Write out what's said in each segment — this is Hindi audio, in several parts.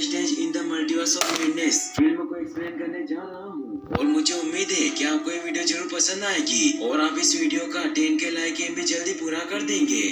Strange in the multiverse of madness film को एक्सप्लेन करने जा रहा हूँ और मुझे उम्मीद है कि आपको ये वीडियो जरूर पसंद आएगी और आप इस वीडियो का 10 के लाइक एम भी जल्दी पूरा कर देंगे।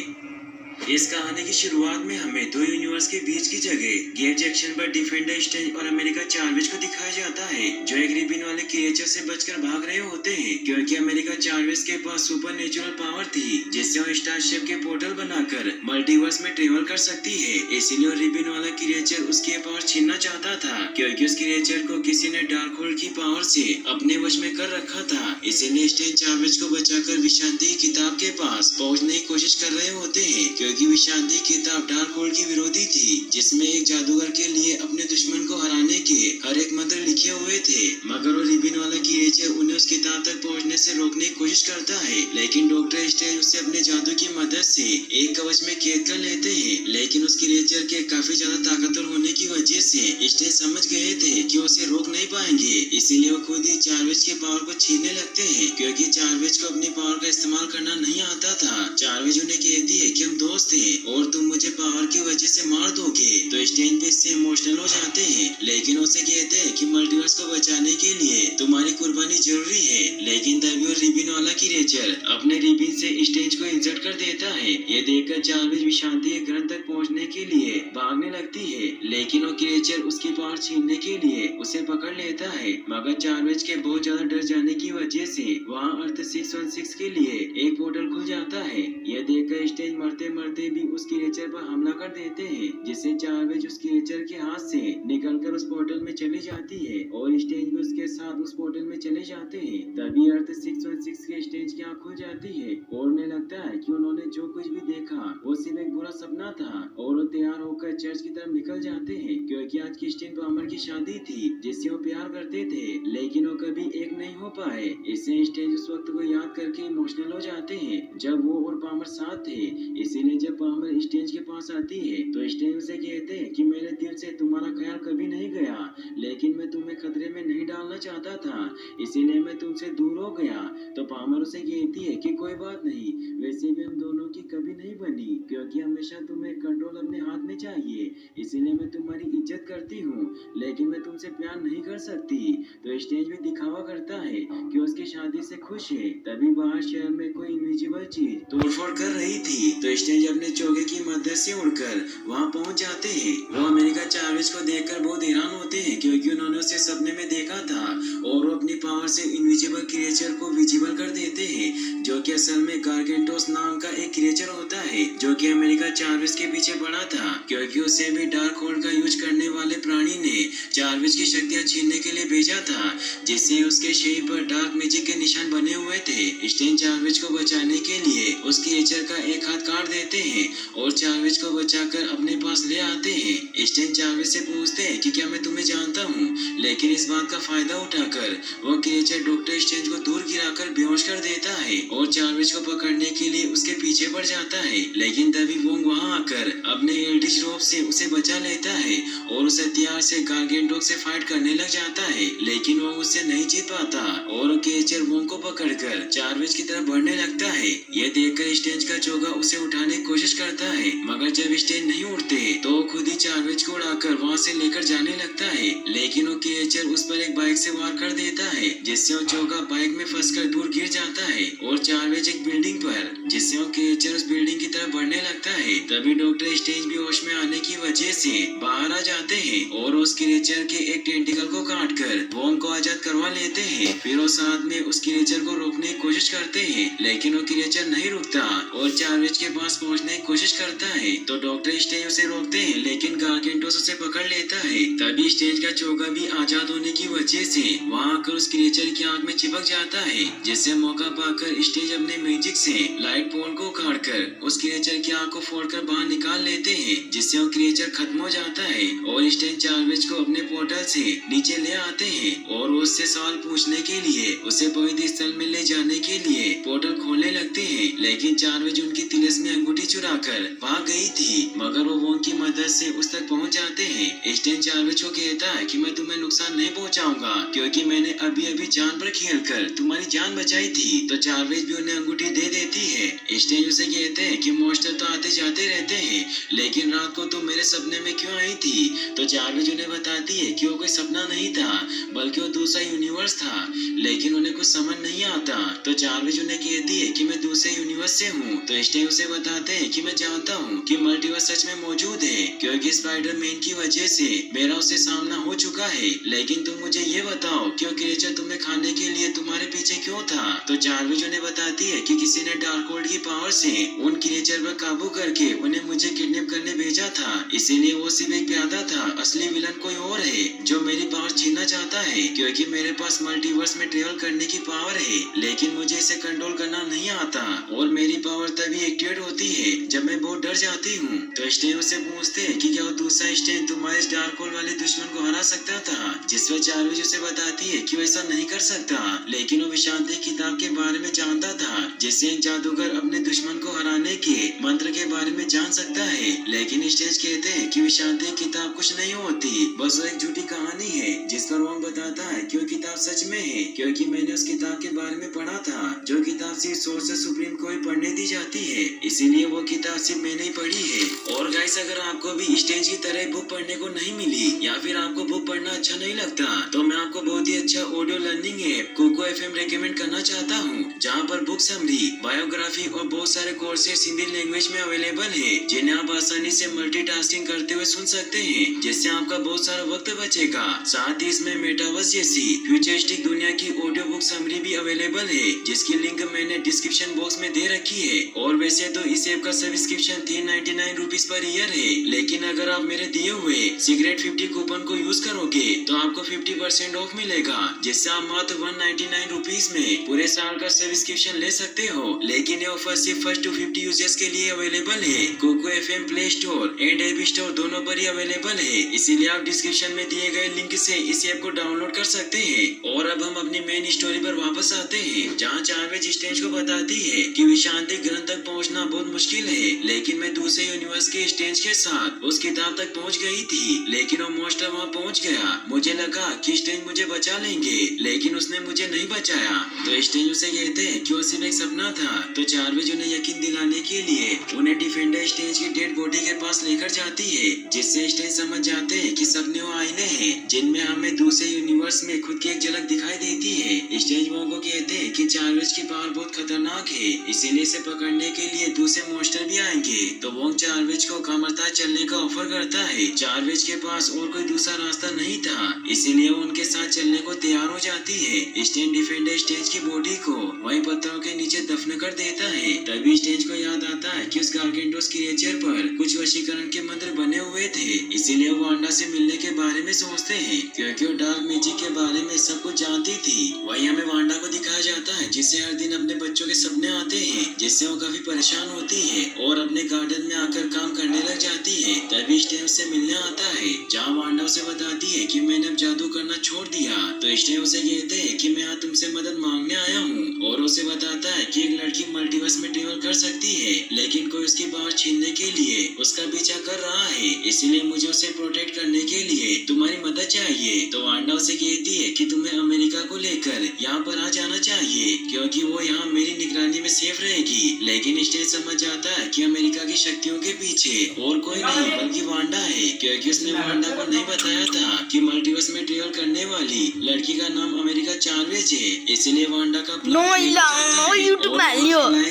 इस कहानी की शुरुआत में हमें दो यूनिवर्स के बीच की जगह गेट जंक्शन पर डिफेंडर स्ट्रेंज और अमेरिका चार्वेज को दिखाया जाता है, जो एक रिबिन वाले क्रिएचर से बचकर भाग रहे होते हैं क्योंकि अमेरिका चार्वेज के पास सुपर नेचुरल पावर थी जिससे वो स्टारशिप के पोर्टल बनाकर मल्टीवर्स में ट्रेवल कर सकती है। इसीलिए रिबिन वाला क्रिएचर उसकी पावर छीनना चाहता था क्योंकि उस क्रिएचर को किसी ने डार्क होल्ड की पावर से अपने वश में कर रखा था। इसीलिए स्ट्रेंज चार्वेज को बचाकर विशांति की किताब के पास पहुंचने की कोशिश कर रहे होते हैं क्योंकि विशांति की किताब डार्क होल्ड की विरोधी थी, जिसमें एक जादूगर के लिए अपने दुश्मन को हराने के हर एक मंत्र लिखे हुए थे। मगर वो रिबिन वाला क्रिएचर उन्हें उस किताब तक पहुंचने से रोकने की कोशिश करता है, लेकिन डॉक्टर स्ट्रेंज उसे अपने जादू की मदद से एक कवच में कैद कर लेते हैं। लेकिन उस क्रिएचर के काफी ज्यादा ताकतवर होने की वजह से स्ट्रेंज समझ गए थे कि उसे रोक नहीं पाएंगे, इसीलिए वो खुद ही चार्वेज की पावर को छीनने लगते हैं क्योंकि चार्वेज को अपनी पावर का इस्तेमाल करना नहीं आता था। चार्वेज उन्हें कहती है कि हम दोस्त हैं और तुम मुझे पावर की वजह से मार दोगे, तो स्ट्रेंज भी इससे इमोशनल हो जाते हैं, लेकिन उसे कहते हैं कि मल्टीवर्स को बचाने के लिए तुम्हारी कुर्बानी जरूरी है। लेकिन तभी वो रिबिन वाला क्रिएचर अपने रिबिन से स्ट्रेंज को इंसल्ट कर देता है। ये देखकर चार्वेज विशांति के घर तक पहुंचने के लिए भागने लगती है, लेकिन वो क्रिएचर उसकी पावर छीनने के लिए उसे पकड़ लेता है। मगर चार्वेज के बहुत ज्यादा डर जाने की वजह से वहाँ अर्थ 616 के लिए एक पोर्टल खुल जाता है। यह देखकर स्ट्रेंज मरते मरते भी उस क्रिएचर पर हमला कर देते हैं, जिससे चार्वेज उस क्रिएचर के हाथ से निकलकर उस पोर्टल में चली जाती है और स्ट्रेंज भी उसके साथ उस पोर्टल में चले जाते हैं। तभी अर्थ 616 के स्ट्रेंज की आंख खुल जाती है और उन्हें लगता है कि उन्होंने जो कुछ भी देखा वो सिर्फ एक बुरा सपना था और वो तैयार होकर चर्च की तरफ निकल जाते हैं क्योंकि आज क्रिस्टियन पामर की शादी थी जिससे वो प्यार करते थे, लेकिन वो कभी एक नहीं हो पाए। इससे स्ट्रेंज उस वक्त को याद करके इमोशनल हो जाते हैं जब वो और पामर साथ थे। इसीलिए जब पामर स्ट्रेंज के पास आती है तो स्ट्रेंज उसे कहते हैं कि मेरे दिल से तुम्हारा ख्याल कभी नहीं गया, लेकिन मैं तुम्हें खतरे में नहीं डालना चाहता था, इसीलिए मैं तुमसे दूर हो गया। तो पामर उसे कहती है कि कोई बात नहीं, वैसे भी हम दोनों की कभी नहीं बनी क्योंकि हमेशा तुम्हें कंट्रोल अपने हाथ में चाहिए, इसीलिए मैं तुम्हारी इज्जत करती हूँ लेकिन मैं तुमसे प्यार नहीं कर सकती। तो स्ट्रेंज भी दिखावा करता है कि उसकी शादी से खुश है। तभी बाहर शहर में कोई इनविजिबल चीज तोड़फोड़ कर रही थी, तो स्ट्रेंज अपने चोगे की मदद से उड़कर वहाँ पहुँच जाते हैं। वो अमेरिका चार्वेज को देखकर बहुत हैरान होते हैं क्योंकि उन्होंने उसे सपने में देखा था और वो अपनी पावर से इनविजिबल क्रिएचर को विजिबल कर देते हैं, जो कि असल में गार्गेंटोस नाम का एक क्रिएचर होता है जो कि अमेरिका चार्वेज के पीछे पड़ा था क्योंकि उसे भी डार्क होल्ड का यूज करने वाले प्राणी ने चार्वेज की शक्तियां छीनने के लिए भेजा था, जिससे उसके शरीर पर डार्क मैजिक के निशान बने हुए थे। स्ट्रेंज चार्वेज को बचाने के लिए उस क्रिएचर का एक हाथ काट देते हैं और चार्वेज को बचाकर अपने पास ले आते हैं। स्ट्रेंज चार्वेज से पूछते हैं कि क्या मैं तुम्हें जानता हूँ, लेकिन इस बात का फायदा उठाकर वो क्रिएचर डॉक्टर स्ट्रेंज को दूर गिराकर बेहोश कर देता है और चार्वेज को पकड़ने के लिए उसके पीछे पड़ जाता है। लेकिन तभी वोंग वहाँ आकर अपने एल्डिश रोप से उसे बचा लेता है और उसे हथियार से गार्गेंटोस से फाइट करने लग जाता है, लेकिन वो उससे नहीं जीत पाता और क्रिएचर वोंग को पकड़कर चार्वेज की तरफ बढ़ने लगता है। यह देखकर स्ट्रेंज का चोगा उसे उठाने की कोशिश करता है, मगर जब स्ट्रेंज नहीं उठते तो खुद ही चार्वेज को उड़ाकर वहाँ से लेकर जाने लगता है, लेकिन वो क्रिएचर उस पर एक बाइक से वार कर देता है जिससे वो चोगा बाइक में फंसकर दूर गिर जाता है और चार्वेज एक बिल्डिंग पर, जिससे वो क्रिएचर उस बिल्डिंग की तरफ बढ़ने लगता है। तभी डॉक्टर स्ट्रेंज भी होश में आने की वजह से बाहर आ जाते हैं और उस क्रिएचर के एक टेंटिकल को काटकर वोंग को आजाद करवा लेते हैं। फिर वो साथ में उस क्रिएचर को रोकने की कोशिश करते हैं, लेकिन वो क्रिएचर नहीं रुकता और चार्वेज के पास पहुंचने की कोशिश करता है। तो डॉक्टर स्ट्रेंज उसे रोकते हैं, लेकिन गार्गेंटोस उसे पकड़ लेता है। तभी स्ट्रेंज का चोगा भी आजाद होने की वजह से वहाँ आकर उस क्रिएचर की आंख में चिपक जाता है, जिससे मौका पाकर स्ट्रेंज अपने मैजिक से लाइट पोल को उखाड़कर उस क्रिएचर की आंख को फोड़कर बाहर निकाल लेते हैं, जिससे वो क्रिएचर खत्म हो जाता है और स्ट्रेंज चार्वेज को अपने पोर्टल से नीचे ले आते हैं और उससे सवाल पूछने के लिए उसे पवित्र स्थल में ले जाने के लिए पोर्टल खोलने लगते हैं। लेकिन चार्वेज उनकी तिलिस्मी अंगूठी चुराकर भाग गई थी, मगर वो वोंग की मदद से उस तक पहुंच जाते हैं। स्ट्रेंज चार्वेज को कहता है कि मैं तुम्हें नुकसान नहीं पहुंचाऊंगा क्योंकि मैंने अभी अभी जान पर खेलकर तुम्हारी जान बचाई थी। तो चार्वेज भी उन्हें अंगूठी दे देती है। स्ट्रेंज उसे कहते हैं कि मॉन्स्टर तो आते जाते रहते हैं, लेकिन रात को तुम मेरे सपने में क्यों आई थी? तो तो चार्विज उन्हें बताती है कि वो कोई सपना नहीं था बल्कि वो दूसरा यूनिवर्स था, लेकिन उन्हें कुछ समझ नहीं आता। तो चार्विज उन्हें कहती है कि मैं दूसरे यूनिवर्स से हूँ। तो स्टेन उसे बताते हैं कि मैं जानता हूँ कि मल्टीवर्स सच में मौजूद है, क्योंकि स्पाइडरमैन की वजह से मेरा उससे सामना हो चुका है। लेकिन तुम मुझे ये बताओ कि वो क्रिएचर तुम्हें खाने के लिए तुम्हारे पीछे क्यों था? तो चार्विज उन्हें बताती है कि किसी ने डार्कहोल्ड की पावर से उन क्रिएचर पर काबू करके उन्हें मुझे किडनैप करने भेजा था, इसीलिए वो सिर्फ एक प्यादा था। असली विलन कोई और है जो मेरी पावर छीनना चाहता है, क्योंकि मेरे पास मल्टीवर्स में ट्रेवल करने की पावर है, लेकिन मुझे इसे कंट्रोल करना नहीं आता और मेरी पावर तभी एक्टिवेट होती है जब मैं बहुत डर जाती हूँ। तो स्टेन उससे पूछते हैं कि क्या वो दूसरा स्टेन तुम्हारे इस डार्क होल वाले दुश्मन को हरा सकता था? जिस पर चार्विज उसे बताती है कि वैसा नहीं कर सकता, लेकिन वो विशांति किताब के बारे में जानता था, जिससे एक जादूगर अपने दुश्मन को हराने के मंत्र के बारे में जान सकता है। लेकिन स्टेन कहते हैं कि विशांति किताब कुछ नहीं होती, बस वो एक झूठी कहानी है। जिस पर वॉन्ग बताता है कि वो किताब सच में है, क्योंकि मैंने उस किताब के बारे में पढ़ा था। जो किताब सिर्फ सोर्सर सुप्रीम को ही पढ़ने दी जाती है, इसीलिए वो किताब सिर्फ मैंने ही पढ़ी है। और गाइस, अगर आपको भी स्टेज की तरह बुक पढ़ने को नहीं मिली या फिर आपको बुक पढ़ना अच्छा नहीं लगता, तो मैं आपको बहुत ही अच्छा audio learning app Kuku FM recommend करना चाहता हूँ, जहाँ पर बुक समरी, बायोग्राफी और बहुत सारे कोर्सेज हिंदी लैंग्वेज में अवेलेबल है, जिन्हें आप आसानी से मल्टीटास्किंग करते हुए सुन सकते हैं, जिससे आपका बहुत सारा वक्त बचेगा। साथ ही इसमें मेटावर्स जैसी फ्यूचरिस्टिक दुनिया की ऑडियो बुक समरी भी अवेलेबल है, जिसकी लिंक मैंने डिस्क्रिप्शन बॉक्स में दे रखी है। और वैसे तो इस ऐप का सब्सक्रिप्शन 399 रुपीज पर ईयर है, लेकिन अगर आप मेरे दिए हुए सिगरेट 50 कूपन को यूज करोगे तो आपको 50% ऑफ मिलेगा, जिससे आप मात्र 199 रुपीज में पूरे साल का सब्सक्रिप्शन ले सकते हो। लेकिन ये ऑफर सिर्फ फर्स्ट टू 50 यूजर्स के लिए अवेलेबल है। Kuku FM play store and app store दोनों पर ही अवेलेबल है, इसीलिए आप डिस्क्रिप्शन में दिए गए लिंक से इस ऐप को डाउनलोड कर सकते हैं। और अब हम अपनी मेन स्टोरी पर वापस आते हैं, जहाँ चार्विज स्टेज को बताती है कि विशांति ग्रंथ तक पहुँचना बहुत मुश्किल है, लेकिन मैं दूसरे यूनिवर्स के स्टेज के साथ उस किताब तक पहुँच गई थी, लेकिन वो मोस्टर वहाँ पहुँच गया। मुझे लगा कि स्टेज मुझे बचा लेंगे, लेकिन उसने मुझे नहीं बचाया। तो स्टेज उसे कहते हैं कि वो सिर्फ एक सपना था। तो चार्विज उन्हें यकीन दिलाने के लिए उन्हें डिफेंडर स्टेज की डेड बॉडी के पास लेकर जाती है, जिससे स्टेज समझ जाते हैं कि सपने वो आईने हैं जिनमें हमें दूसरे यूनिवर्स में खुद की एक झलक दिखाई देती है। स्टेज वो को कहते हैं कि चार्विज की पावर बहुत खतरनाक है, इसीलिए इसे पकड़ने के लिए दूसरे मॉन्स्टर भी आएंगे। तो वो चार्विज को कामरता चलने का ऑफर करता है। चार्विज के पास और कोई दूसरा रास्ता नहीं था, इसीलिए वो उनके साथ चलने को तैयार हो जाती है। स्टेन डिफेंडर स्टेज की बॉडी को वही पत्थरों के नीचे दफन कर देता है। तभी स्टेज को याद आता है कि उस गार्गेंटोस क्रिएचर पर कुछ वशीकरण के मंत्र बने हुए थे, इसीलिए वो वांडा से मिलने के बारे में सोचते हैं, क्योंकि वो डार्क मैजिक के बारे में सब कुछ जानती थी। वही हमें वांडा को दिखाया जाता है, जिसे हर दिन अपने बच्चों के सपने आते हैं, जिससे वो काफी परेशान होती है और अपने गार्डन में आकर काम करने लग जाती है। तभी स्टेन से मिलने आता है, जहाँ वांडा उसे बताती है कि मैंने अब जादू करना छोड़ दिया। तो स्टेन उसे कहते हैं कि मैं यहाँ तुमसे मदद मांगने आया हूँ, और उसे बताता है कि एक लड़की मल्टीवर्स में ट्रेवल कर सकती है, लेकिन कोई उसकी पावर छीनने के लिए उसका पीछा कर रहा है, इसीलिए मुझे उसे प्रोटेक्ट करने के लिए तुम्हारी मदद चाहिए। तो वांडा उसे कहती है कि तुम्हें अमेरिका को लेकर यहाँ पर आ जाना चाहिए, क्योंकि वो यहाँ मेरी निगरानी में सेफ रहेगी। लेकिन स्टेन समझ जाता है कि अमेरिका की शक्तियों के पीछे और कोई नहीं बल्कि वांडा है, क्योंकि उसने वांडा को नहीं बताया था कि मल्टीवर्स में ट्रेवल करने वाली लड़की का नाम अमेरिका चार्विज है। इसलिए वांडा का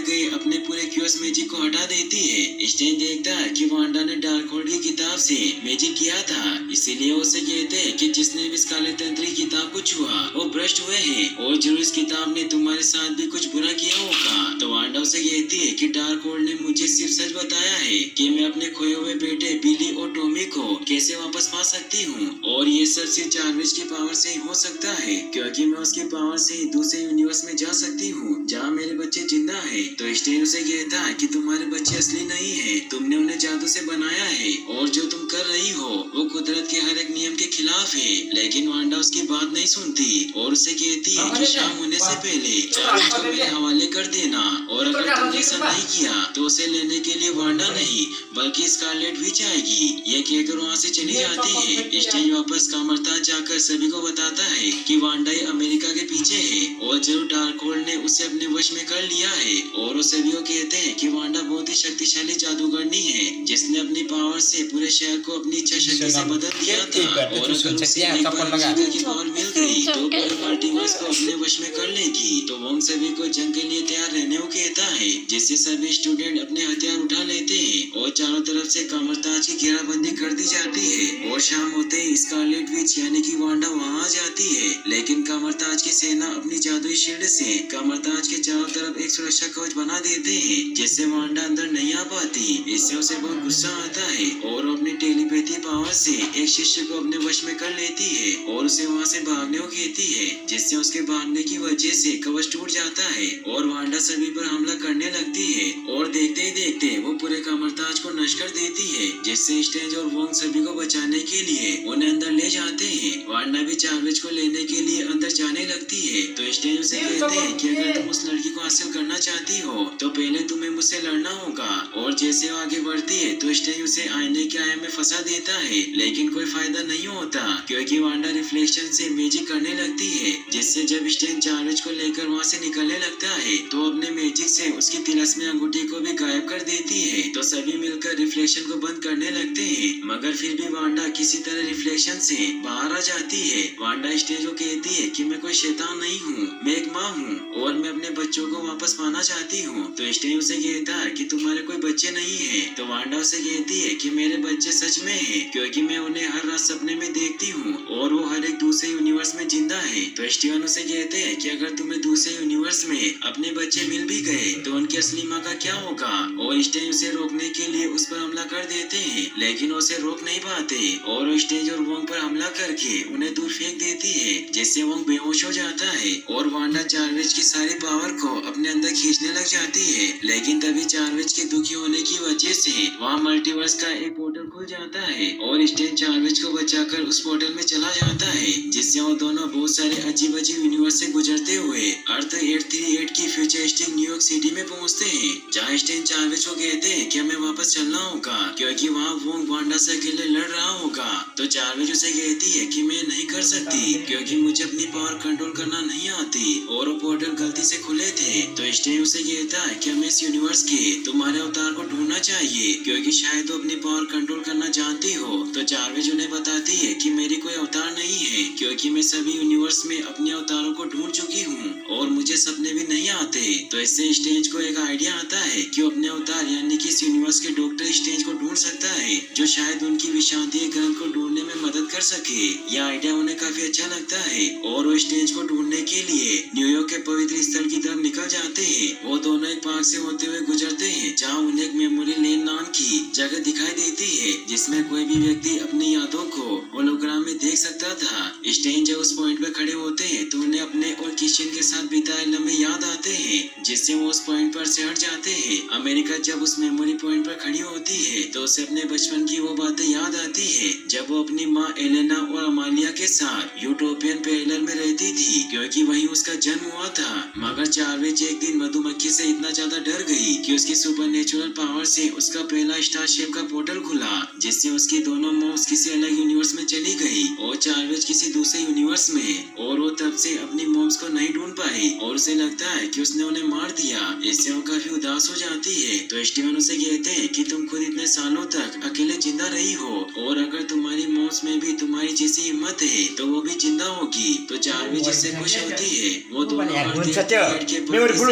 गए अपने पूरे क्यूएस मैजिक को हटा देती है। स्टेन देखता है कि वांडा ने डार्कहोल्ड की किताब से मैजिक किया था, इसीलिए उसे कहते हैं कि जिसने भी इस काले तंत्री किताब को छुआ वो भ्रष्ट हुए हैं, और जरूर इस किताब ने तुम्हारे साथ भी कुछ बुरा किया होगा। तो वांडा उसे कहती है कि डार्कहोल्ड ने मुझे सिर्फ सच बताया है कि मैं अपने खोए हुए बेटे बिली और टॉमी को कैसे वापस पा सकती हूँ, और ये सब सिर्फ चार्विज की पावर से ही हो सकता है, क्योंकि मैं उसकी पावर से ही दूसरे यूनिवर्स में जा सकती हूँ जहाँ मेरे बच्चे जिंदा है। तो स्टेन उसे कहता है कि तुम्हारे बच्चे असली नहीं है, तुमने उन्हें जादू से बनाया है, और जो तुम कर रही हो वो कुदरत के हर एक नियम के खिलाफ खिलाफ है, लेकिन वांडा उसकी बात नहीं सुनती और उसे कहती है कि शाम होने से पहले चार्ल्स को मेरे हवाले कर देना, और अगर तुमने ऐसा नहीं किया तो उसे लेने के लिए वांडा नहीं बल्कि स्कारलेट भी जाएगी। ये कहकर वहाँ से चली जाती है। स्ट्रेंज वापस कामरताज जाकर सभी को बताता है कि वांडा अमेरिका के पीछे है और जरूर डार्कहोल्ड ने उसे अपने वश में कर लिया है, और वो सभी को कहते हैं कि वांडा बहुत ही शक्तिशाली जादूगरनी है जिसने अपनी पावर से पूरे शहर को अपनी इच्छा शक्ति से बदल दिया था, और अगर उसे एक बार अमेरिका की पावर मिल गई तो पूरे मल्टीवर्स को अपने वश में कर लेगी। तो वोंग सभी को जंग के लिए तैयार रहने को कहता है, जिससे सभी स्टूडेंट अपने हथियार उठा लेते हैं और चारों तरफ से कामरताज की घेराबंदी कर दी जाती है। और शाम होते ही स्कारलेट विच यानी कि वांडा वहाँ आ जाती है, लेकिन कामरताज की सेना अपनी जादुई शील्ड से कामरताज के चारों तरफ एक सुरक्षा कवच बना देते हैं, जिससे वांडा अंदर नहीं आ पाती। इससे उसे बहुत गुस्सा आता है और वो अपनी टेलीपैथी पावर से एक शिष्य को अपने वश में कर लेती है और उसे वहाँ से भागने को कहती है, जिससे उसके भागने की वजह से कवच टूट जाता है और वांडा सभी पर हमला करने लगती है, और देखते ही देखते वो पूरे कामरताज को नष्ट कर देती है, जिससे स्ट्रेंज और वोंग सभी को बचाने के लिए उन्हें अंदर ले जाते हैं। वांडा भी चार्ल्स को लेने के लिए अंदर जाने लगती है, तो स्ट्रेंज उसे कहते हैं कि अगर तुम उस लड़की को हासिल करना चाहती हो तो पहले तुम्हें मुझसे लड़ना होगा। और जैसे वो आगे बढ़ती है तो स्ट्रेंज उसे आईने के आया में फंसा देता है, लेकिन कोई फायदा नहीं होता क्योंकि वांडा रिफ्लेक्शन से मैजिक करने लगती है, जिससे जब स्ट्रेंज चार्ल्स को लेकर वहाँ से निकलने लगता है तो अपने मैजिक से उसकी तिलस्मी अंगूठी को भी गायब कर देती है। तो सभी मिलकर रिफ्लेक्शन को बंद करने लगते हैं, मगर फिर भी वांडा किसी तरह रिफ्लेक्शन से बाहर आ जाती है। वांडा स्ट्रेंज को कहती है कि मैं कोई शैतान नहीं हूँ, मैं एक माँ हूँ और मैं अपने बच्चों को वापस पाना चाहती हूँ। तो स्ट्रेंज उसे कहता है कि तुम्हारे कोई बच्चे नहीं है। तो वांडा उसे कहती है कि मेरे बच्चे सच में है क्योंकि मैं उन्हें हर रात सपने में देखती हूँ और वो हर एक दूसरे यूनिवर्स में जिंदा है। तो स्टीवन उसे कहते हैं कि अगर तुम्हें दूसरे यूनिवर्स में अपने बच्चे मिल भी गए तो उनकी असली माँ का क्या होगा। और स्ट्रेंज उसे रोकने के लिए उस पर हमला कर देते हैं, लेकिन उसे रोक नहीं पाते और वो स्ट्रेंज और वोंग पर हमला करके उन्हें दूर फेंक देती है, जिससे वोंग बेहोश हो जाता है और वांडा चार्ल्स की सारी पावर को अपने अंदर खींचने लग जाती है। लेकिन तभी चार्ल्स के दुखी होने की वजह से वहाँ मल्टीवर्स का एक पोर्टल खुल जाता है और स्ट्रेंज चार्ल्स को बचाकर उस पोर्टल में चला जाता है, जिससे वो दोनों बहुत सारे अजीब अजीब यूनिवर्स से गुजरते हुए अर्थ 838 की फ्यूचरिस्टिक न्यूयॉर्क सिटी में पहुँचते हैं, जहाँ स्ट्रेंज चार्ल्स को कहते हैं कि हमें वापस चलना होगा क्योंकि वहाँ वोंग वांडा से अकेले लड़ रहा होगा। तो चार्ल्स उसे कहती है कि मैं नहीं कर सकती क्योंकि मुझे अपनी पावर कंट्रोल करना नहीं आती और वो पोर्टल गलती से खुले थे। तो स्ट्रेंज उसे कहता है कि हमें इस यूनिवर्स के तुम्हारे अवतार को ढूंढना चाहिए क्योंकि शायद तो अपनी पावर कंट्रोल करना जानती हो। तो चार्ल्स उन्हें बताती है कि मेरी कोई अवतार नहीं है क्योंकि मैं सभी यूनिवर्स में अपने अवतारों को ढूंढ चुकी हूँ और मुझे सपने भी नहीं आते। तो इससे स्ट्रेंज को एक आइडिया आता है कि अपने अवतार यानी कि इस यूनिवर्स के डॉक्टर स्ट्रेंज को ढूंढ सकता है जो शायद उनकी विषांतीय ग्रंथ को ढूंढने में मदद कर सके। यह आइडिया उन्हें काफी अच्छा लगता है और वो स्ट्रेंज को ढूंढने के लिए न्यूयॉर्क के पवित्र स्थल की तरफ निकल जाते हैं। वो दोनों एक पार्क से होते हुए गुजरते हैं जहाँ उन्हें एक मेमोरी लेन नाम की जगह दिखाई देती है जिसमें कोई भी व्यक्ति अपनी यादों को होलोग्राम में देख सकता था। स्ट्रेंज जब उस पॉइंट पर खड़े होते हैं तो उन्हें अपने और किशन के साथ बिताए लम्हे याद आते हैं, जिससे वो उस पॉइंट पर से हट जाते हैं। अमेरिका जब उस मेमोरी पॉइंट पर खड़ी होती है तो उसे अपने बचपन की वो बातें याद आती है जब वो अपनी माँ एलेना और अमालिया के साथ यूटोपियन पैरेलल में रहती थी क्योंकि वहीं उसका जन्म हुआ था। मगर चार्ल्स एक दिन मधुमक्खी से इतना ज्यादा डर गई कि उसकी सुपरनेचुरल पावर से उसका पहला स्टार शेप का पोर्टल खुला, जिससे उसकी दोनों मॉम्स किसी अलग यूनिवर्स में चली गई और चार्ल्स किसी दूसरे यूनिवर्स में, और वो तब से अपनी मॉम्स को नहीं ढूंढ पाई और उसे लगता है कि उसने उन्हें मार दिया। इससे वो काफी उदास हो जाती है। तो स्टीवन उसे कहते हैं कि तुम खुद इतने सालों तक अकेले जिंदा रही हो और अगर तुम्हारी मॉम्स में भी तुम्हारी जैसी हिम्मत है तो वो भी जिंदा होगी। तो चार्ल्स जिससे खुश होती है वो दोनों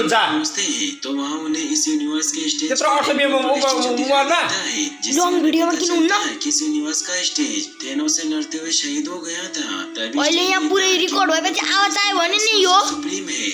पहुंचते हैं तो वहाँ उन्हें इस यूनिवर्स के स्टेज किस यूनिवर्स का स्टेज थेनोस से लड़ते हुए शहीद हो गया था। तभी सुप्रीम है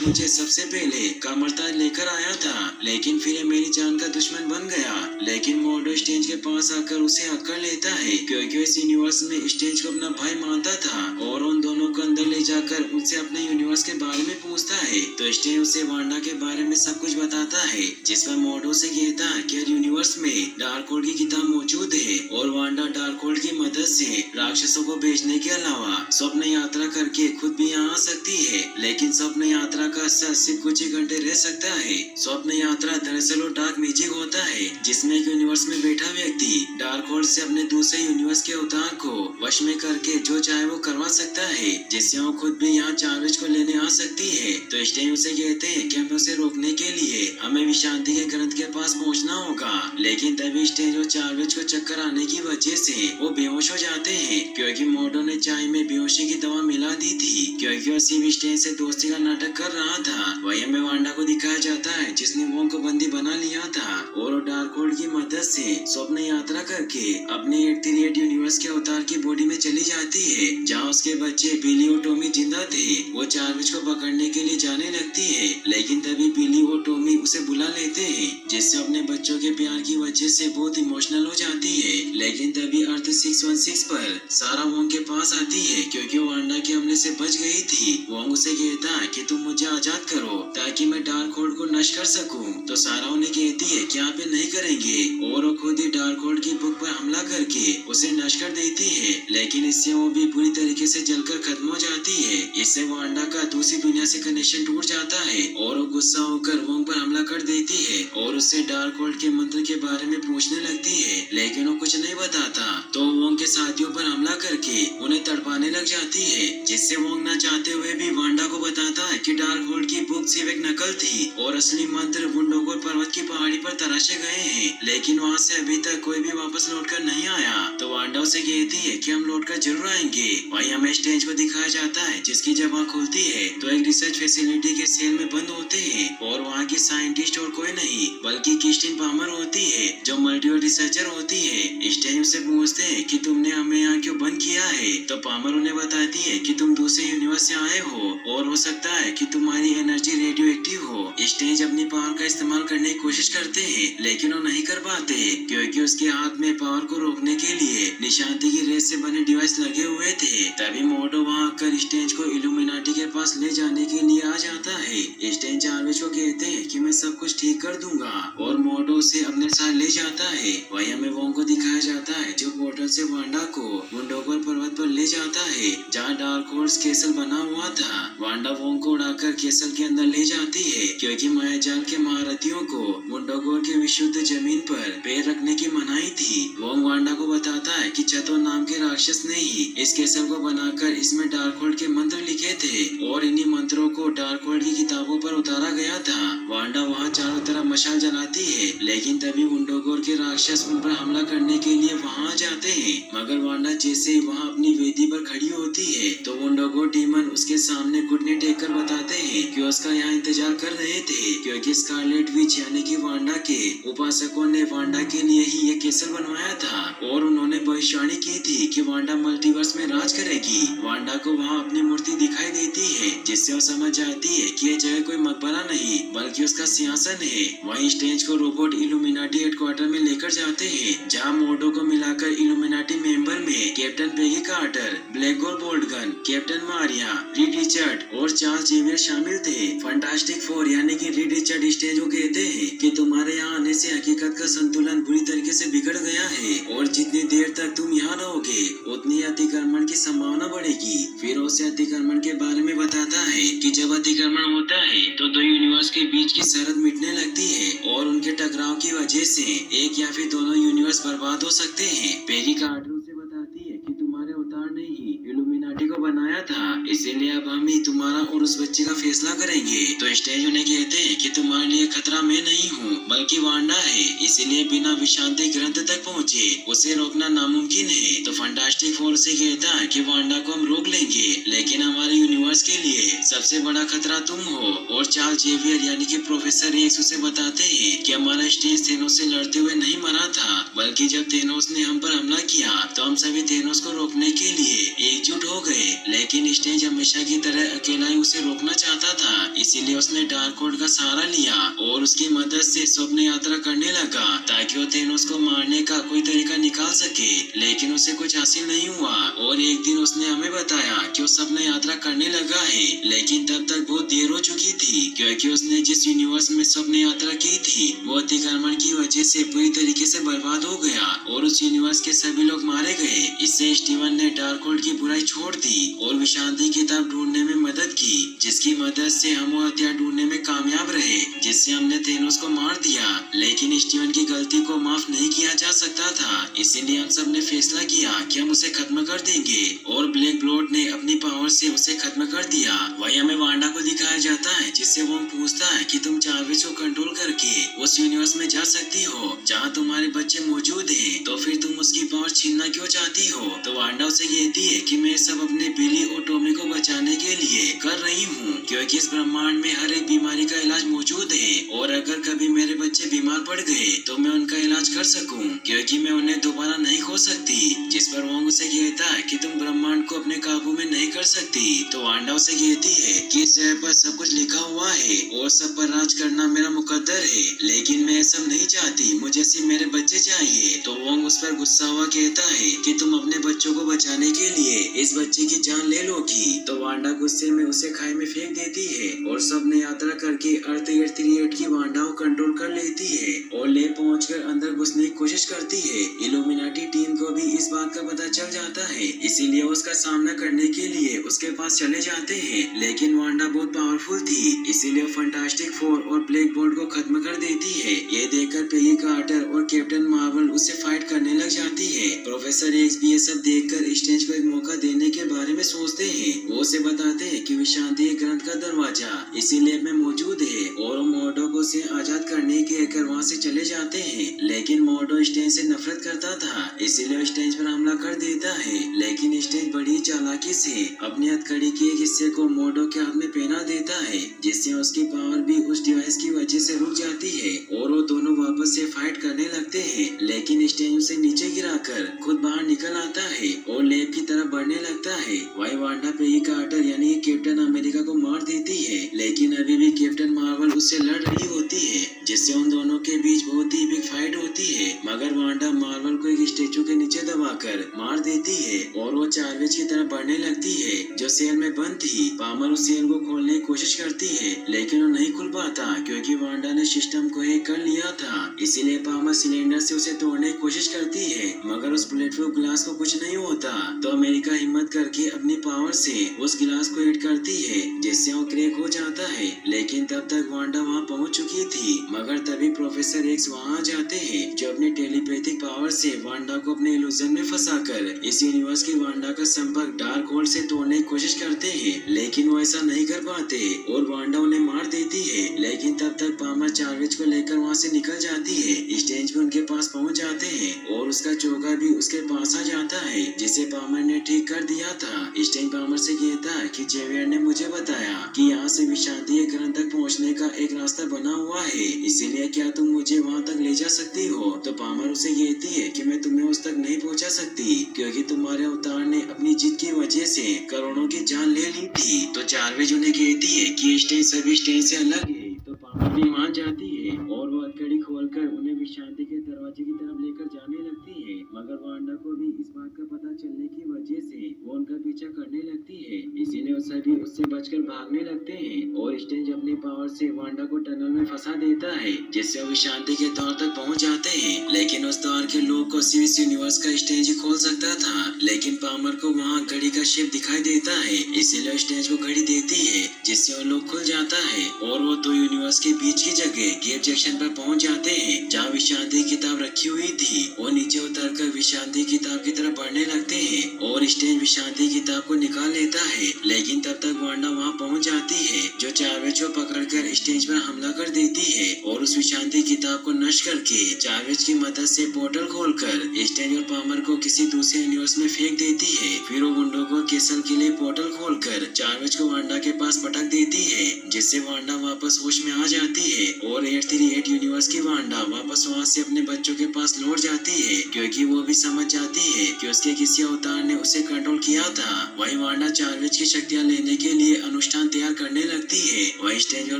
मुझे सबसे पहले कामरताज लेकर आया था लेकिन फिर मेरी जान का दुश्मन बन गया। लेकिन मोर्डो स्ट्रेंज के पास आकर उसे हक कर लेता है क्योंकि इस यूनिवर्स में स्ट्रेंज को अपना भाई मानता था और उन दोनों को अंदर ले जाकर उनसे अपने यूनिवर्स के बारे में पूछता है। तो स्ट्रेंज उसे वांडा के बारे में सब कुछ बताता है जिस पर मोर्डो से कहता है कि यूनिवर्स में डार्कहोल्ड की किताब मौजूद है और वांडा डार्कहोल्ड होल्ड की मदद से राक्षसों को भेजने के अलावा स्वप्न यात्रा करके खुद भी यहाँ आ सकती है, लेकिन स्वप्न यात्रा का असर सिर्फ कुछ ही घंटे रह सकता है। स्वप्न यात्रा दरअसल वो डार्क मैजिक होता है जिसमें एक यूनिवर्स में बैठा व्यक्ति डार्क होल्ड से अपने दूसरे यूनिवर्स के अवतार को वश में करके जो चाहे वो करवा सकता है, जिससे वो खुद भी यहाँ चार्विज को लेने आ सकती है। तो स्टेन उसे कहते हैं कि हमें उसे रोकने के लिए हमें विशांति के ग्रंथ के पास पहुँचना होगा, लेकिन तभी स्टेन और चार्विज को चक्कर आने की वजह से वो बेहोश हो जाते हैं, क्योंकि मोडो ने चाय में बेहोशी की दवा मिला दी थी, क्योंकि वो सिर्फ स्टेन से दोस्ती का नाटक कर रहा था। वही हमें वांडा को दिखाया जाता है जिसने वोंग को बंदी बना लिया था और डार्क होल्ड की मदद से स्वप्न यात्रा करके अपने 838 यूनिवर्स के अवतार की बॉडी में चली जाती है, जहाँ उसके बच्चे बिली और टॉमी जिंदा थे। वो चार्विज को पकड़ने के लिए जाने लगती है, लेकिन तभी बिली और टॉमी उसे बुला लेते हैं, जिससे अपने बच्चों के प्यार की वजह से बहुत इमोशनल हो जाती है। लेकिन तभी अर्थ 616 पर सारा वोंग के पास आती है, क्योंकि वो वांडा के हमले से बच गई थी। वोंग उसे कहता है कि तुम मुझे आजाद करो ताकि मैं डार्क होल्ड को नष्ट कर सकूं। तो सारा उन्हें कहती है कि आप ये नहीं करेंगे, और वो खुद ही डार्क होल्ड की बुक पर हमला करके उसे नष्ट कर देती है, लेकिन इससे वो भी पूरी तरीके से जलकर खत्म हो जाती है। इससे वांडा का दूसरी दुनिया से कनेक्शन टूट जाता है और वो गुस्सा होकर वोंग पर हमला कर देती है और उससे डार्क होल्ड के मंत्र के बारे में पूछने लगती है, लेकिन वो कुछ नहीं बताता। तो वोंग के साथियों पर हमला करके उन्हें तड़पाने लग जाती है, जिससे वोंग न चाहते हुए भी वांडा को बताता है कि डार्क होल्ड की बुक सिर्फ एक नकल थी और असली मंत्र वुंडोगोर पर्वत की पहाड़ी पर तराशे गए हैं, लेकिन वहाँ से अभी तक कोई भी वापस लौटकर नहीं आया। तो वांडा उसे कहती है कि हम लौटकर जरूर आएंगे। वहीं हमें स्टेज को दिखाया जाता है जिसकी जब आँख खुलती है तो एक रिसर्च फैसिलिटी के सेल में बंद होते हैं और वहाँ की साइंटिस्ट और कोई नहीं बल्कि क्रिस्टीन पामर होती है, जो मल्टीवर्स रिसर्चर होती है। स्टेज उससे पूछते हैं कि तुमने हमें यहाँ क्यों बंद किया है, तो पामर उन्हें बताती है कि तुम दूसरे यूनिवर्स से आए हो और हो सकता है कि तुम्हारी एनर्जी रेडियो एक्टिव हो। स्टेज अपनी पावर का इस्तेमाल करने की कोशिश करते हैं, लेकिन वो नहीं कर पाते, क्योंकि उसके हाथ में पावर को रोकने के लिए निशांति की रेस से बने डिवाइस लगे हुए थे। तभी मोडो वहाँ आकर स्टेज को इल्यूमिनाटी के पास ले जाने के लिए आ जाता है। स्टेज चार्विज को कहते हैं कि मैं सब कुछ ठीक कर दूंगा और मोडो उसे अपने साथ ले जाता है। वहीं हमें वोंग को दिखाया जाता है जो पोर्टल से वांडा को वुंडोगोर पर्वत पर ले जाता है, जहाँ डार्क होल्ड केसल बना हुआ था। वांडा वोंग को उड़ाकर केसल के अंदर ले जाती है, क्योंकि मायाजाल के महारथियों को वुंडोगोर के विशुद्ध जमीन पर पैर रखने की मनाही थी। वोंग वांडा को बताता है कि चतो नाम के राक्षस ने ही इस केसल को बनाकर इसमें डार्क होल्ड के मंत्र लिखे थे और इन्हीं मंत्रों को डार्क होल्ड की किताबों पर उतारा गया था। वांडा वहाँ चारों तरफ मशाल जलाती है, लेकिन तभी वुंडोगोर के राक्षस उन पर हमला करने के लिए वहाँ आ जाते हैं। मगर वांडा जैसे ही वहाँ अपनी वेदी पर खड़ी होती है तो वुंडोगोर डीमन उसके सामने घुटने टेक कर बताते हैं कि उसका यहाँ इंतजार कर रहे थे, क्योंकि स्कारलेट विच यानी कि वांडा के उपासकों ने वांडा के लिए ही ये केसर बनवाया था और उन्होंने भविष्यवाणी की थी कि वांडा मल्टीवर्स में राज करेगी। वांडा को वहाँ अपनी मूर्ति दिखाई देती है, जिससे वो समझ जाती है कि ये जगह कोई मकबरा नहीं बल्कि उसका सिंहासन है। वहीं स्टेज को रोबोट इल्यूमिनाटी हेडक्वार्टर में लेकर जाते हैं, जहाँ मोडो को मिलाकर इल्यूमिनाटी मेंबर में कैप्टन पेगी कार्टर, ब्लैक गोल्ड बोल्टगन, कैप्टन मारिया, रीड रिचर्ड और चार्ल्स जेवियर शामिल थे। फंटास्टिक फोर यानी कि रीड रिचर्ड स्टेज को कहते हैं कि तुम्हारे यहाँ आने से हकीकत का संतुलन बुरी तरीके से बिगड़ गया है और जितनी देर तक तुम यहाँ रहोगे उतनी अतिक्रमण की संभावना बढ़ेगी। फिर उसे अतिक्रमण के बारे में बताता है कि जब अतिक्रमण होता है तो दो यूनिवर्स के बीच की सरहद मिटने लगती है और उनके टकराव की वजह से एक या फिर दोनों यूनिवर्स बर्बाद हो सकते हैं। पेगी कार्टर उसे बताती है कि तुम्हारे अवतार ने ही इल्यूमिनाटी को बनाया था, इसीलिए अब हम ही तुम्हारा और उस बच्चे का फैसला करेंगे। तो स्टेज उन्हें कहते हैं कि तुम्हारे लिए खतरा मैं नहीं हूँ बल्कि वांडा है, इसीलिए बिना विशांति ग्रंथ तक पहुँचे उसे रोकना नामुमकिन है। तो फंटास्टिक फोर से कहता है कि वांडा को हम रोक लेंगे, लेकिन हमारे यूनिवर्स के लिए सबसे बड़ा खतरा तुम हो। और चार्ल्स जेवियर यानी कि प्रोफेसर एक्स उसे बताते हैं कि हमारा स्टेज थेनोस से लड़ते हुए नहीं मरा था, बल्कि जब थेनोस ने हम पर हमला किया तो हम सभी थेनोस को रोकने के लिए एकजुट हो गए, लेकिन स्टेज हमेशा की तरह अकेला ही उसे रोकना चाहता था, इसीलिए उसने डार्क होल्ड का सहारा लिया और उसकी मदद से स्वप्न यात्रा करने लगा ताकि वो थेनोस को मारने का कोई तरीका निकाल सके, लेकिन उसे कुछ हासिल नहीं हुआ और एक दिन उसने हमें बताया कि वो सपना यात्रा करने लगा है, लेकिन तब तक बहुत देर हो चुकी थी क्योंकि उसने जिस यूनिवर्स में सपना यात्रा की थी वो अतिक्रमण की वजह से पूरी तरीके से बर्बाद हो गया और उस यूनिवर्स के सभी लोग मारे गए। इससे स्टीवन ने डार्कहोल्ड की बुराई छोड़ दी और विशांति किताब ढूंढने में मदद की, जिसकी मदद से हम वो हथियार ढूंढने में कामयाब रहे जिससे हमने थेनोस को मार दिया। लेकिन स्टीवन की गलती को माफ नहीं किया जा सकता था, इसीलिए हम सब ने फैसला किया कि हम उसे खत्म कर देंगे और ब्लैक ब्लोड ने अपनी पावर से उसे खत्म कर दिया। वही हमें वांडा को दिखाया जाता है जिससे वो पूछता है कि तुम चार्वेज को कंट्रोल करके उस यूनिवर्स में जा सकती हो जहाँ तुम्हारे बच्चे मौजूद हैं, तो फिर तुम उसकी पावर छीनना क्यों चाहती हो? तो वांडा उसे कहती है कि मैं सब अपने बिली और टॉमी को बचाने के लिए कर रही हूँ क्योंकि इस ब्रह्मांड में हर एक बीमारी का इलाज मौजूद है और अगर कभी मेरे बच्चे बीमार पड़ गए तो मैं उनका इलाज कर सकूं क्योंकि मैं उन्हें दोबारा नहीं खो सकती। जिस पर वोंग उसे कहता है कि तुम ब्रह्मांड को अपने काबू में नहीं कर सकती। तो वांडा उसे कहती है कि इस जगह पर सब कुछ लिखा हुआ है और सब पर राज करना मेरा मुकद्दर है, लेकिन मैं सब नहीं चाहती, मुझे सिर्फ मेरे बच्चे चाहिए। तो वोंग उस पर गुस्सा हुआ कहता है कि तुम अपने बच्चों को बचाने के लिए इस बच्चे की जान ले लोगी। तो वांडा गुस्से में उसे खाई में फेंक देती है और सब ने यात्रा करके अर्थ 838 की वांडा को कंट्रोल कर लेती है और ले पहुंचकर अंदर घुसने की कोशिश करती है। इल्यूमिनाटी टीम को भी इस बात का पता चल जाता है, इसीलिए उसका सामना करने के लिए उसके पास चले जाते हैं, लेकिन वांडा बहुत पावरफुल थी इसीलिए फंटास्टिक फोर और ब्लैक बोल्ट को खत्म कर देती है। ये देखकर पेगी कार्टर और कैप्टन मार्वल उससे फाइट करने लग जाती है। प्रोफेसर एक्स भी ये सब देखकर स्ट्रेंज को एक मौका देने के बारे में सोचते हैं। वो उसे बताते हैं कि विशांति ग्रंथ का दरवाजा इसी लैब में मौजूद है और मोर्डोक उसे आजाद करने के कर वहाँ से चले जाते हैं, लेकिन मोर्डो स्ट्रेंज से नफरत करता था इसीलिए स्ट्रेंज पर हमला कर देता है। लेकिन स्ट्रेंज बड़ी चालाकी से अपनी हथकड़ी के एक हिस्से को मोर्डो के हाथ में पहना देता है जिससे उसकी पावर भी उस डिवाइस की वजह से रुक जाती है और वो दोनों वापस से फाइट करने लगते हैं। लेकिन स्ट्रेंज उसे नीचे गिराकर खुद बाहर निकल आता है और लैब की तरफ बढ़ने लगता है। वही वांडा पेगी कार्टर यानी कैप्टन अमेरिका को मार देती है, लेकिन अभी भी कैप्टन मार्वल उससे लड़ रही होती है जिससे उन दोनों के बीच बहुत ही बिग फाइट होती है। मगर वांडा मार्वल को एक स्टेचू के नीचे दबाकर मार देती है और वो चार्वेज की तरफ बढ़ने लगती है जो सेल में बंद थी। पामर उस सेल को खोलने की कोशिश करती है लेकिन वो नहीं खुल पाता क्योंकि वांडा ने सिस्टम को हैक कर लिया था, इसीलिए पामर सिलेंडर से उसे तोड़ने की कोशिश करती है मगर उस बुलेटप्रूफ ग्लास को कुछ नहीं होता। तो अमेरिका हिम्मत करके अपनी पावर से उस गिलास को हिट करती है जिससे वो क्रैक हो जाता है, लेकिन तब तक वांडा वहाँ पहुँच चुकी थी। मगर तभी प्रोफेसर एक्स वहाँ आ जाते हैं जो अपनी टेलीपैथिक पावर से वांडा को अपने इल्यूजन में फंसाकर इस यूनिवर्स की वांडा का संपर्क डार्क होल्ड से तोड़ने की कोशिश करते हैं, लेकिन वो ऐसा नहीं कर पाते और वांडा उन्हें मार देती है। लेकिन तब तक पामर चार्वेज को लेकर वहाँ से निकल जाती है। स्ट्रेंज भी उनके पास पहुँच जाते हैं और उसका चोगा भी उसके पास आ जाता है जिसे पामर ने ठीक कर दिया था। स्ट्रेंज पामर से कहता है कि जेवियर ने मुझे बताया कि यहाँ से विशांति के ग्रंथ तक पहुँचने का एक रास्ता बना हुआ है, इसीलिए क्या तुम मुझे वहाँ तक ले जा सकती हो? तो पामर उसे कहती है कि मैं तुम्हें उस तक नहीं पहुँचा सकती क्योंकि तुम्हारे अवतार ने अपनी जिद की वजह से करोड़ों की जान ले ली थी। तो चार्वेज उन्हें कहती है कि स्ट्रेंज सभी स्ट्रेंज से अलग है। तो पामर भी मान जाती है और वो हथकड़ी खोलकर उन्हें विशांति के दरवाजे की तरफ लेकर जाने लगती है, मगर वांडा को भी इस बात का पता चलने की वजह से वो उनका पीछा करने लगती है, इसीलिए सभी उससे बचकर भागने लगते हैं और स्ट्रेंज अपनी पावर से वांडा को टनल में फंसा देता है जिससे वो विशांति के द्वार तक पहुंच जाते हैं। लेकिन उस द्वार के लोग को सिर्फ इस यूनिवर्स का स्ट्रेंज ही खोल सकता था, लेकिन पामर को वहाँ घड़ी का शेप दिखाई देता है, इसीलिए स्ट्रेंज को घड़ी देती है जिससे वो लोग खुल जाता है और वो दो यूनिवर्स के बीच की जगह गैप जंक्शन पर पहुंच जाते हैं जहाँ विशांति की किताब रखी हुई थी। वो नीचे उतरकर विशांति किताब की तरफ बढ़ने लगते हैं और स्ट्रेंज विशांति किताब को निकाल लेता है, लेकिन तब तक वांडा वहाँ पहुँच जाती है जो चार्वेज को पकड़कर स्ट्रेंज पर हमला कर देती है और उस विशांति किताब को नष्ट करके चार्वेज की मदद से पोर्टल खोलकर स्ट्रेंज और पामर को किसी दूसरे यूनिवर्स में फेंक देती है। फिर वो गुंडों को केसल के लिए पोर्टल खोलकर चार्वेज को वांडा के पास पटक देती है जिससे वांडा वापस होश में आ जाती है और 838 यूनिवर्स की वांडा वापस वहाँ से अपने बच्चों के पास लौट जाती है क्योंकि वो भी समझ जाती है कि उसके किसी अवतार ने उसे कंट्रोल कंट्रोल किया था। वहीं वांडा चार्ल्विच की शक्तियां लेने के लिए अनुष्ठान तैयार करने लगती है। वहीं स्ट्रेंज और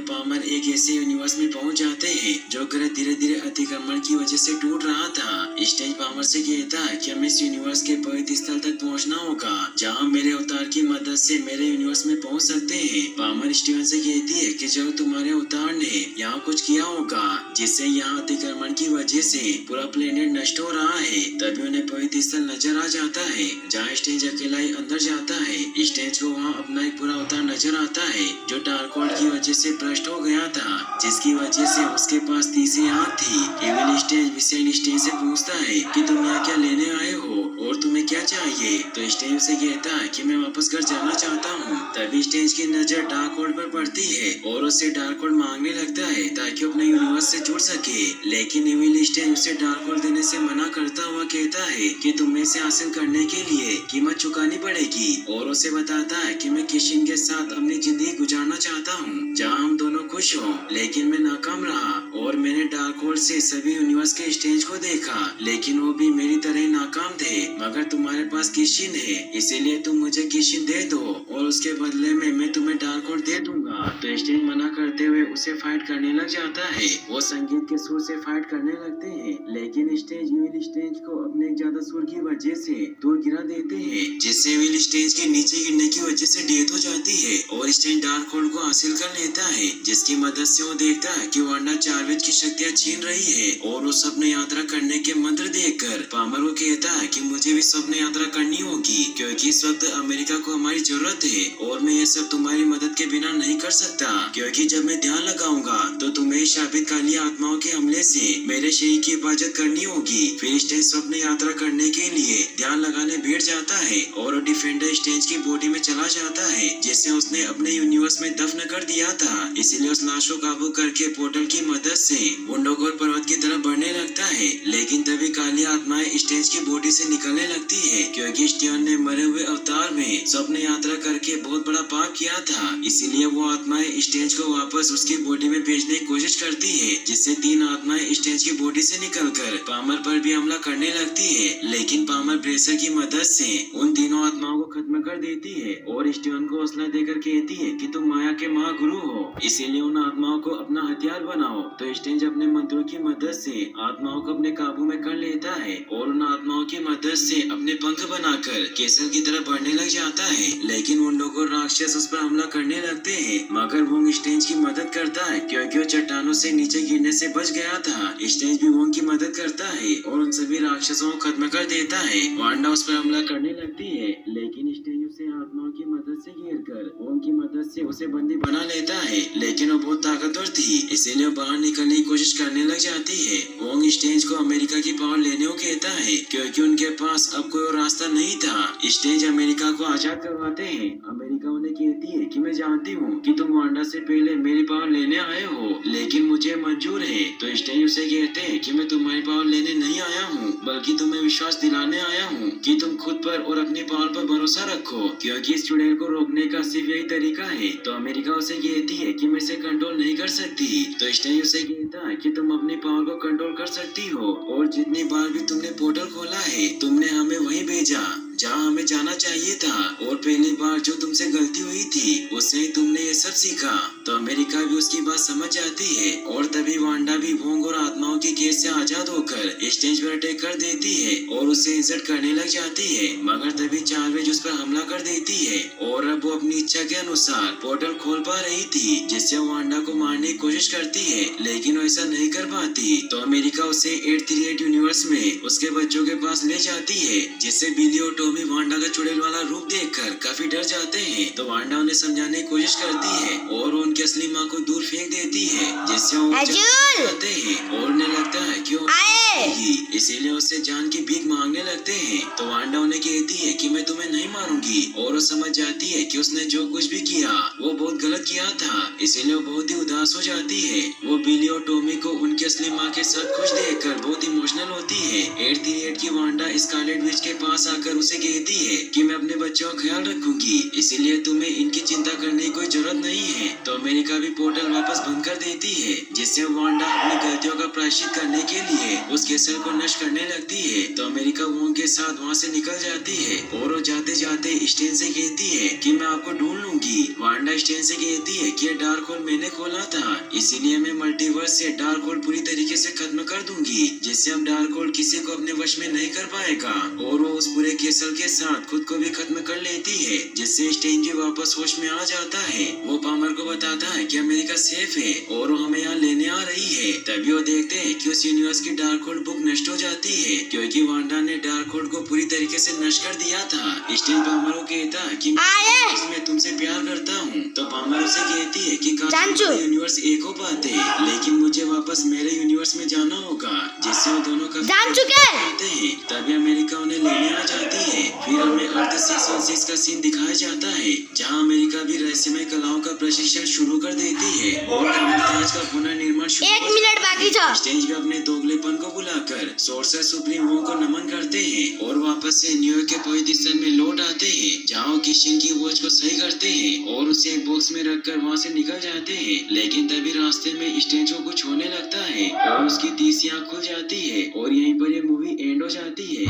पामर एक ऐसे यूनिवर्स में पहुंच जाते हैं जो ग्रह धीरे धीरे अतिक्रमण की वजह से टूट रहा था। स्ट्रेंज पामर से कहता है कि हमें इस यूनिवर्स के पवित्र स्थल तक पहुंचना होगा जहां मेरे अवतार की मदद से मेरे यूनिवर्स में पहुंच सकते हैं। पामर स्टीवन से कहती है कि जब तुम्हारे अवतार ने यहाँ कुछ किया होगा जिससे यहाँ अतिक्रमण की वजह से पूरा प्लेनेट नष्ट हो रहा है, तभी उन्हें पवित्र स्थल नजर आ जाता है जहाँ स्ट्रेंज अकेला ही अंदर जाता है। स्ट्रेंज को वहाँ अपना एक पूरा अवतार नजर आता है जो डार्कहोल्ड की वजह से भ्रष्ट हो गया था, जिसकी वजह से उसके पास तीसरी आंख थी। एविल स्ट्रेंज विसेंट स्ट्रेंज से पूछता है कि तुम यहाँ क्या लेने आए हो और तुम्हें क्या चाहिए, तो स्ट्रेंज से कहता है कि मैं वापस घर जाना चाहता हूँ। तभी स्ट्रेंज की नजर डार्कहोल्ड पर पड़ती है और उससे डार्कहोल्ड मांगने लगता है ताकि अपने यूनिवर्स से जुड़ सके, लेकिन एविल स्ट्रेंज उसे डार्कहोल्ड देने से मना करता हुआ कहता है कि तुम्हें इसे हासिल करने के लिए कीमत चुकानी पड़ेगी, और उसे बताता है कि मैं किशिन के साथ अपनी जिंदगी गुजारना चाहता हूँ जहाँ हम दोनों खुश हों, लेकिन मैं नाकाम रहा और मैंने डार्कहोल्ड से सभी यूनिवर्स के स्ट्रेंज को देखा, लेकिन वो भी मेरी तरह ही नाकाम थे। मगर तुम्हारे पास किशिन है, इसीलिए तुम मुझे किशिन दे दो और उसके बदले में मैं तुम्हें डार्कहोल्ड दे दूंगा। तो स्ट्रेंज मना करते हुए उसे फाइट करने लग जाता है। वो संगीत के सुर से फाइट करने लगते हैं, लेकिन स्ट्रेंज एविल स्ट्रेंज को अपने एक ज्यादा सुर की वजह से दूर गिरा देते हैं, जिससे एविल स्ट्रेंज के नीचे गिरने की वजह से डेथ हो जाती है और स्ट्रेंज डार्कहोल्ड को हासिल कर लेता है, जिसकी मदद से वो देखता है कि वांडा चार्ल्विच की शक्तियां छीन रही है और वो स्वप्न यात्रा करने के मंत्र देखकर पामर को कहता है कि मुझे भी स्वप्न यात्रा करनी होगी क्योंकि इस वक्त अमेरिका को हमारी जरूरत है और मैं ये सब तुम्हारी मदद के बिना नहीं कर सकता, क्योंकि जब मैं ध्यान लगाऊंगा तो तुम्हें शापित काली आत्माओं के हमले से मेरे शरीर की हिफाजत करनी होगी। फिर स्ट्रेंज स्वप्न यात्रा करने के लिए ध्यान लगाने बैठ जाता है और डिफेंडर स्ट्रेंज की बॉडी में चला जाता है जिसे उसने अपने यूनिवर्स में दफन कर दिया था। इसलिए उस लाश को काबू करके पोर्टल की मदद से वंडोगोर पर्वत की तरफ बढ़ने लगता है, लेकिन तभी काली आत्माएं स्ट्रेंज की बॉडी से निकलने लगती है क्योंकि स्टीवन ने मरे हुए अवतार में स्वप्न यात्रा करके बहुत बड़ा पाप किया था। इसीलिए वो आत्माएं स्ट्रेंज को वापस उसकी बॉडी में भेजने की कोशिश करती है, जिससे 3 आत्माएं स्ट्रेंज की बॉडी से निकलकर पामर पर भी हमला करने लगती है, लेकिन पामर ब्रेसर की मदद से उन तीनों आत्माओं को खत्म कर देती है और स्टीवन को हौसला देकर कहती है कि तुम माया के महागुरु हो, इसीलिए उन आत्माओं को अपना हथियार बनाओ। तो स्ट्रेंज अपने मंत्रों की मदद से आत्माओं को अपने काबू में कर लेता है और उन आत्माओं की मदद से अपने पंख बनाकर केसर की तरफ बढ़ने लग जाता है, लेकिन वंडोगोर राक्षस उस पर हमला करने लगते हैं, मगर वोंग स्ट्रेंज की मदद करता है क्योंकि वो चट्टानों से नीचे गिरने से बच गया था। स्ट्रेंज भी वोंग की मदद करता है और उन सभी राक्षसों को खत्म कर देता है। वांडा उस पर हमला करने लगती है, लेकिन स्ट्रेंज उसे आत्माओं की मदद से घेरकर वोंग की मदद से उसे बंदी बना लेता है, लेकिन वो बहुत ताकतवर थी इसीलिए बाहर निकलने की कोशिश करने लग जाती है। वोंग स्ट्रेंज को अमेरिका की पावर लेने को कहता है क्योंकि उनके पास अब कोई और रास्ता नहीं था। स्ट्रेंज अमेरिका को आजाद करवाते हैं। अमेरिका उन्हें कहती है कि मैं जानती हूँ कि तुम वांडा से पहले मेरी पावर लेने आए हो, लेकिन मुझे मंजूर है। तो स्ट्रेंज उसे कहते हैं कि मैं तुम्हारी पावर लेने नहीं आया हूँ, बल्कि तुम्हें विश्वास दिलाने आया हूँ कि तुम खुद पर और अपनी पावर पर भरोसा रखो, क्योंकि इस चुड़ैल को रोकने का सिर्फ यही तरीका है। तो अमेरिका उसे कहती है कि मैं इसे कंट्रोल नहीं कर सकती। तो स्ट्रेंज उसे कहता है कि तुम अपनी पावर को कंट्रोल कर सकती हो और जितनी बार भी तुमने पोर्टल खोला है तुमने हमें वहीं भेजा जहाँ हमें जाना चाहिए था, और पहली बार जो तुमसे गलती हुई थी उससे ही तुमने ये सब सीखा। तो अमेरिका भी उसकी बात समझ जाती है और तभी वांडा भी वोंग और आत्माओं की कैद से आजाद होकर स्ट्रेंज पर अटैक कर देती है और उसे इंसल्ट करने लग जाती है, मगर तभी चार्ल्विच उस पर हमला कर देती है और अब वो अपनी इच्छा के अनुसार पोर्टल खोल पा रही थी, जिससे वांडा को मारने की कोशिश करती है, लेकिन वो ऐसा नहीं कर पाती। तो अमेरिका उसे 838 यूनिवर्स में उसके बच्चों के पास ले जाती है, जिससे बिली और टॉमी वांडा का चुड़ैल वाला रूप देखकर काफी डर जाते हैं। तो वांडा उन्हें समझाने की कोशिश करती है और उनकी असली माँ को दूर फेंक देती है, जिससे वो जाते हैं और उन्हें लगता है कि वो इसीलिए उससे जान की भीख मांगने लगते हैं। तो वांडा उन्हें कहती है कि मैं तुम्हें नहीं मारूंगी, और वो समझ जाती है कि उसने जो कुछ भी किया वो बहुत गलत किया था, इसीलिए वो बहुत ही उदास हो जाती है। वो बिली और टॉमी को उनकी असली माँ के साथ खुश देखकर बहुत इमोशनल होती है। 838 की वांडा स्कारलेट विच के पास आकर उसे कहती है कि मैं अपने बच्चों का ख्याल रखूंगी, इसीलिए तुम्हें इनकी चिंता करने की कोई जरूरत नहीं है। तो अमेरिका भी पोर्टल वापस बंद कर देती है, जिससे वांडा अपनी गलतियों का प्रायश्चित करने के लिए उस केसर को नष्ट करने लगती है। तो अमेरिका वोंग के साथ वहाँ से निकल जाती है और वो जाते जाते स्टेन से कहती है कि मैं आपको ढूंढ लूंगी। वांडा स्टेन से कहती है कि डार्क होल मैंने खोला था, इसीलिए मैं मल्टीवर्स से डार्क होल पूरी तरीके से खत्म कर दूंगी, जिससे अब डार्क होल किसी को अपने वश में नहीं कर पाएगा। और वो उस पूरे केसर के साथ खुद को भी खत्म कर लेती है, जिससे स्टेन भी वापस होश में आ जाता है। वो पामर को बताता है कि अमेरिका सेफ है और वो हमें यहाँ लेने आ रही है। तभी वो देखते हैं कि उस यूनिवर्स की डार्क होल बुक नष्ट हो जाती है, क्योंकि वांडा ने डार्क होल को पूरी तरीके से नष्ट कर दिया था। स्टेन पामर को कहता है कि मैं तुमसे प्यार करता हूँ। तो पामर उसे कहती है कि यूनिवर्स एक हो पाते, लेकिन मुझे वापस मेरे यूनिवर्स में जाना होगा, जिससे वो दोनों का करते हैं। तभी अमेरिका उन्हें लेने आ जाती है। फिर हमें अर्थ 616 का सीन दिखाया जाता है, जहाँ अमेरिका भी रहस्यमय कलाओं का प्रशिक्षण शुरू कर देती है और ताज का पुनर्निर्माण शुरू। 1 मिनट बाकी था। स्टेज पे अपने दोगलेपन को बुलाकर सोर्सर सुप्रीम वोंग को नमन करते हैं और वापस से न्यूयॉर्क के पोजीशन में लौट आते हैं, जहाँ वो किशन की वॉच को सही करते हैं और उसे एक बॉक्स में रखकर वहाँ से निकल जाते हैं। लेकिन तभी रास्ते में स्टेज को कुछ होने लगता है और उसकी तीसरी आँख खुल जाती है और यहीं पर ये मूवी एंड हो जाती है।